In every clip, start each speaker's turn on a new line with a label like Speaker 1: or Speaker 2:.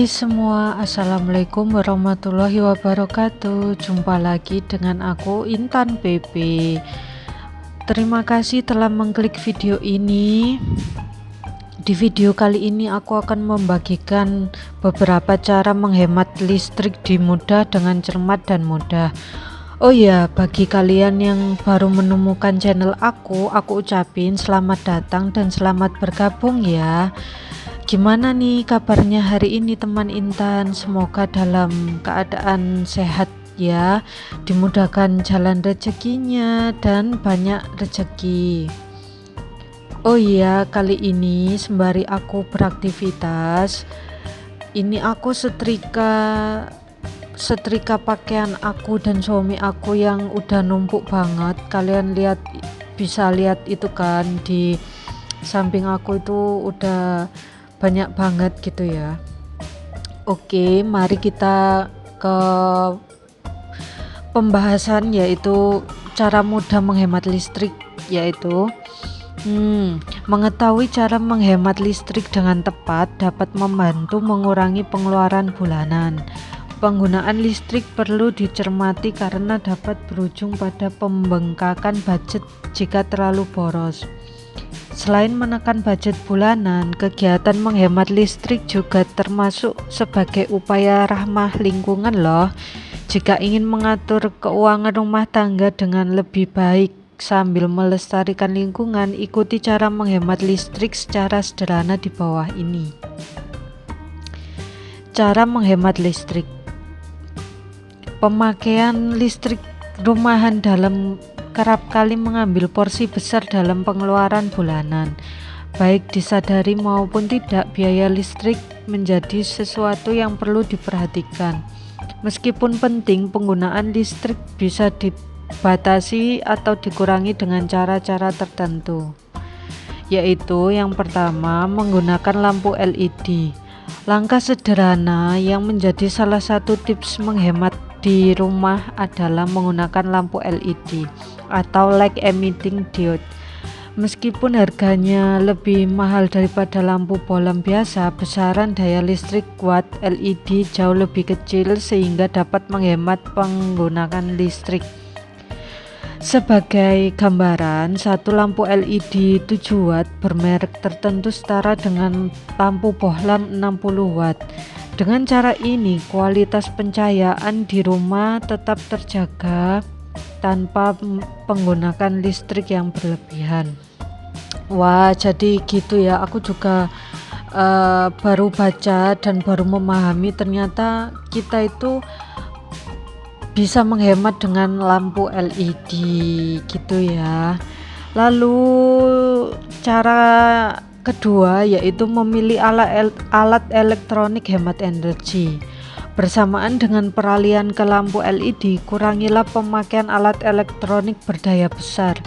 Speaker 1: Hai semua, Assalamualaikum warahmatullahi wabarakatuh. Jumpa lagi dengan aku Intan PP. Terima kasih telah mengklik video ini. Di video kali ini aku akan membagikan beberapa cara menghemat listrik di mudah dengan cermat dan mudah. Oh ya, bagi kalian yang baru menemukan channel aku ucapin selamat datang dan selamat bergabung ya. Gimana nih kabarnya hari ini teman Intan? Semoga dalam keadaan sehat ya, dimudahkan jalan rezekinya dan banyak rezeki. Oh iya, kali ini sembari aku beraktivitas, ini aku setrika pakaian aku dan suami aku yang udah numpuk banget. Kalian bisa lihat itu kan, di samping aku itu udah banyak banget gitu ya. Oke, mari kita ke pembahasan, yaitu cara mudah menghemat listrik, yaitu mengetahui cara menghemat listrik dengan tepat dapat membantu mengurangi pengeluaran bulanan. Penggunaan listrik perlu dicermati karena dapat berujung pada pembengkakan budget jika terlalu boros. Selain menekan budget bulanan, kegiatan menghemat listrik juga termasuk sebagai upaya ramah lingkungan loh. Jika ingin mengatur keuangan rumah tangga dengan lebih baik sambil melestarikan lingkungan, ikuti cara menghemat listrik secara sederhana di bawah ini. Cara menghemat listrik. Pemakaian listrik rumahan kerap kali mengambil porsi besar dalam pengeluaran bulanan. Baik disadari maupun tidak, biaya listrik menjadi sesuatu yang perlu diperhatikan. Meskipun penting, penggunaan listrik bisa dibatasi atau dikurangi dengan cara-cara tertentu. Yaitu yang pertama, menggunakan lampu LED. Langkah sederhana yang menjadi salah satu tips menghemat di rumah adalah menggunakan lampu LED atau light emitting diode. Meskipun harganya lebih mahal daripada lampu bohlam biasa, besaran daya listrik watt LED jauh lebih kecil sehingga dapat menghemat penggunaan listrik. Sebagai gambaran, satu lampu LED 7 watt bermerek tertentu setara dengan lampu bohlam 60 watt. Dengan cara ini, kualitas pencahayaan di rumah tetap terjaga tanpa penggunaan listrik yang berlebihan. Wah, jadi gitu ya. Aku juga baru baca dan baru memahami ternyata kita itu bisa menghemat dengan lampu LED gitu ya. Lalu cara kedua yaitu memilih alat elektronik hemat energi. Bersamaan dengan peralihan ke lampu LED, kurangilah pemakaian alat elektronik berdaya besar.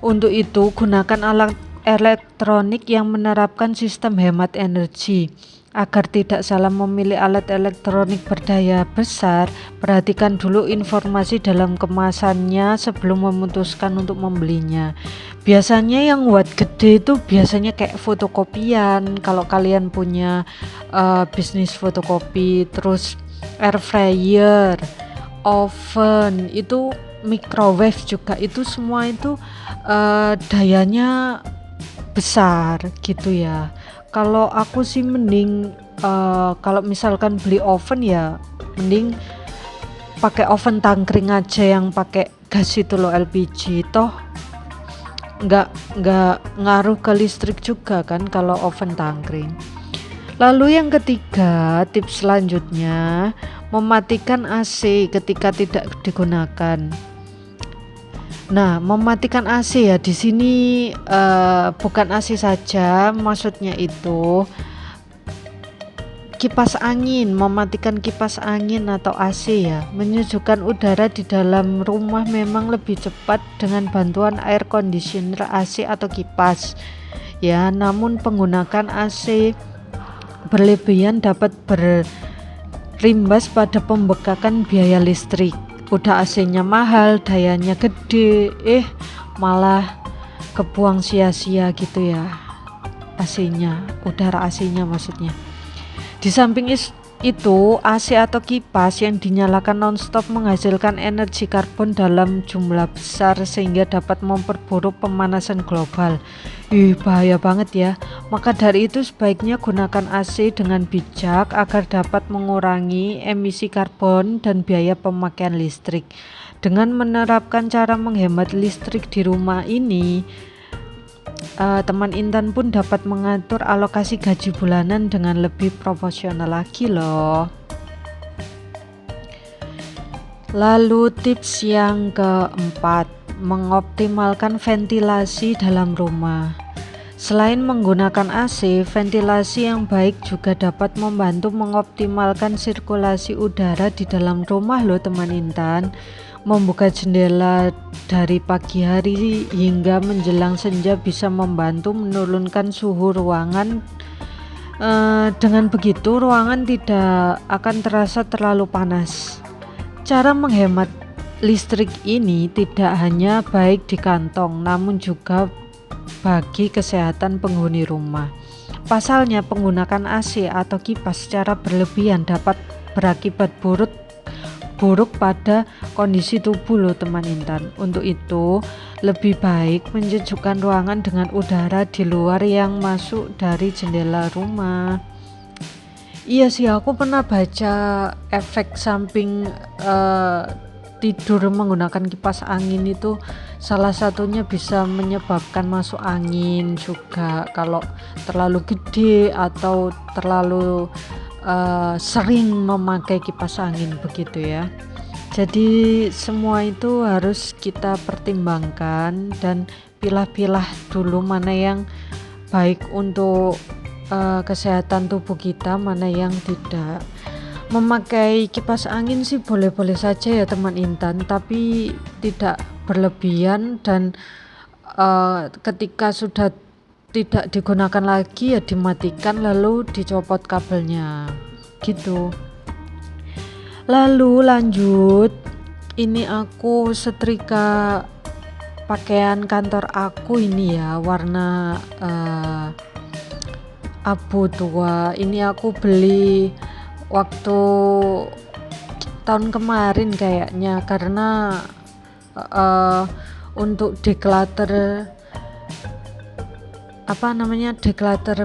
Speaker 1: Untuk itu, gunakan alat elektronik yang menerapkan sistem hemat energi. Agar tidak salah memilih alat elektronik berdaya besar, perhatikan dulu informasi dalam kemasannya sebelum memutuskan untuk membelinya. Biasanya yang watt gede itu biasanya kayak fotokopian. Kalau kalian punya bisnis fotokopi, terus air fryer, oven, itu microwave juga, itu semua itu dayanya besar gitu ya. Kalau aku sih mending kalau misalkan beli oven ya mending pakai oven tangkring aja yang pakai gas itu loh, LPG, toh nggak ngaruh ke listrik juga kan kalau oven tangkring. Lalu yang ketiga, tips selanjutnya, mematikan AC ketika tidak digunakan. Nah, mematikan AC ya di sini bukan AC saja, maksudnya itu kipas angin, mematikan kipas angin atau AC ya. Menyejukkan udara di dalam rumah memang lebih cepat dengan bantuan air conditioner, AC atau kipas. Ya, namun penggunaan AC berlebihan dapat berimbas pada pembengkakan biaya listrik. Udah AC-nya mahal, dayanya gede, malah kebuang sia-sia gitu ya AC-nya, udara AC-nya maksudnya. Di samping itu AC atau kipas yang dinyalakan nonstop menghasilkan energi karbon dalam jumlah besar sehingga dapat memperburuk pemanasan global. Bahaya banget ya. Maka dari itu sebaiknya gunakan AC dengan bijak agar dapat mengurangi emisi karbon dan biaya pemakaian listrik. Dengan menerapkan cara menghemat listrik di rumah ini, teman Intan pun dapat mengatur alokasi gaji bulanan dengan lebih proporsional lagi loh. Lalu tips yang keempat, mengoptimalkan ventilasi dalam rumah. Selain menggunakan AC, ventilasi yang baik juga dapat membantu mengoptimalkan sirkulasi udara di dalam rumah loh teman Intan. Membuka jendela dari pagi hari hingga menjelang senja bisa membantu menurunkan suhu ruangan. Dengan begitu ruangan tidak akan terasa terlalu panas. Cara menghemat listrik ini tidak hanya baik di kantong, namun juga bagi kesehatan penghuni rumah. Pasalnya, penggunaan AC atau kipas secara berlebihan dapat berakibat buruk pada kondisi tubuh loh teman Intan. Untuk itu lebih baik menyejukkan ruangan dengan udara di luar yang masuk dari jendela rumah. Iya sih, aku pernah baca efek samping tidur menggunakan kipas angin itu salah satunya bisa menyebabkan masuk angin juga kalau terlalu gede atau terlalu sering memakai kipas angin begitu ya. Jadi semua itu harus kita pertimbangkan dan pilah-pilah dulu mana yang baik untuk kesehatan tubuh kita, mana yang tidak. Memakai kipas angin sih boleh-boleh saja ya teman Intan, tapi tidak berlebihan dan ketika sudah tidak digunakan lagi ya dimatikan lalu dicopot kabelnya gitu. Lalu lanjut, ini aku setrika pakaian kantor aku ini ya, warna abu tua. Ini aku beli waktu tahun kemarin kayaknya, karena untuk declutter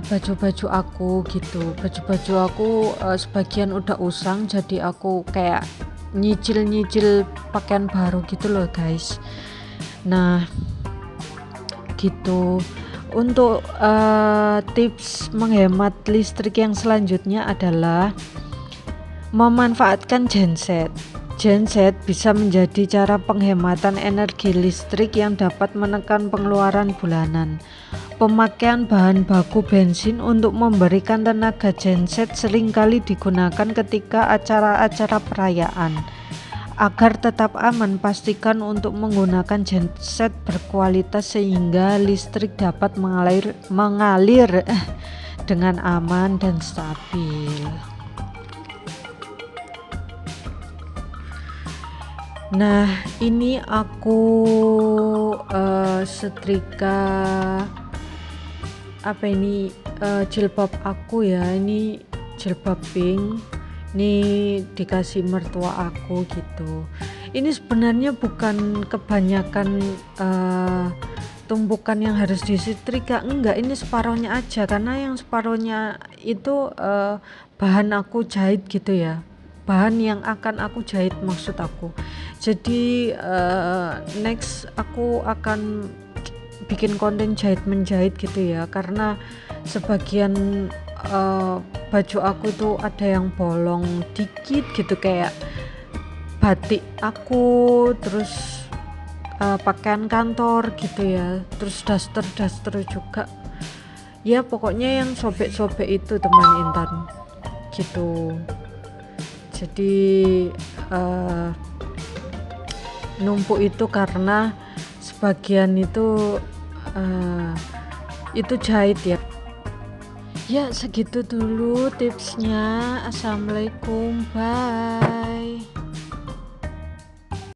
Speaker 1: baju-baju aku gitu. Baju-baju aku sebagian udah usang, jadi aku kayak nyicil pakaian baru gitu loh guys. Nah gitu. Untuk tips menghemat listrik yang selanjutnya adalah memanfaatkan genset. Genset bisa menjadi cara penghematan energi listrik yang dapat menekan pengeluaran bulanan. Pemakaian bahan baku bensin untuk memberikan tenaga genset seringkali digunakan ketika acara-acara perayaan. Agar tetap aman, pastikan untuk menggunakan genset berkualitas sehingga listrik dapat mengalir dengan aman dan stabil. Nah, ini aku setrika jilbab aku ya. Ini jilbab pink, ini dikasih mertua aku gitu. Ini sebenarnya bukan kebanyakan tumpukan yang harus disetrika, enggak, ini separohnya aja, karena yang separohnya itu bahan aku jahit gitu ya, bahan yang akan aku jahit maksud aku. Jadi next aku akan bikin konten jahit menjahit gitu ya, karena sebagian baju aku tuh ada yang bolong dikit gitu, kayak batik aku, terus pakaian kantor gitu ya, terus daster juga ya, pokoknya yang sobek-sobek itu teman Intan gitu. Jadi numpuk itu karena sebagian itu jahit ya. Ya segitu dulu tipsnya. Assalamualaikum, bye.